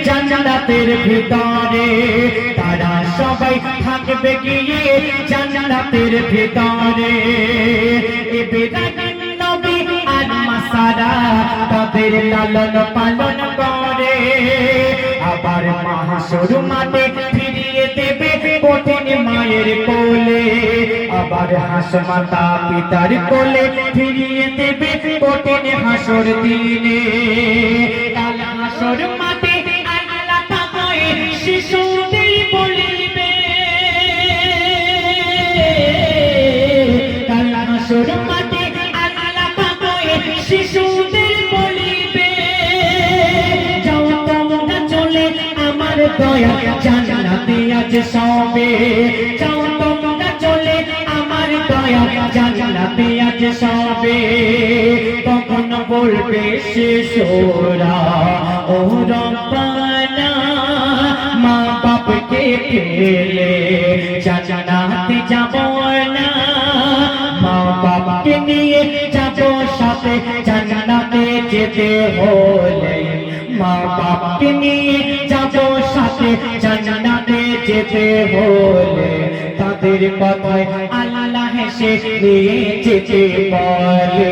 জান্নাতের ভিতরে তারা সবাই থাকবে গিয়ে জান্নাতের ভিতরে ইব্রাহিম নবী আর মাসারা তাদের লালন পালন করে আবার মাহশর মাঠে ফিরিয়ে দেবে কঠিন মায়ের কোলে আবার হাস মাতা পিতার কোলে ফিরিয়ে দেবে কঠিন হাসর দিনে কাল হাসর মাঠে আল্লাহ তাআলা শিশুদের বলিবে কাল হাসর মাঠে আল্লাহ তাআলা শিশুদের বলিবে যাও তোমরা চলে আমার দয়া জান্নাতে আজ সবে যাও তোমরা চলে আমার দয়া জান্নাতে আজ সবে তখন বলবে শিশুরা ও রব্বানা মা বাপকে ফেলে জান্নাতে যাব না মা বাপকে নিয়ে যাব সাথে জান্নাতে যেতে হলে মা বাপকে নিয়ে যাব সাথে জান্নাতে যেতে হলে তাদের কথায় আল্লাহ হেসে নিয়ে যেতে বলে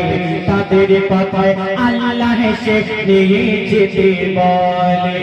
তাদের কথায় আল্লাহ হেসে নিয়ে যেতে বলে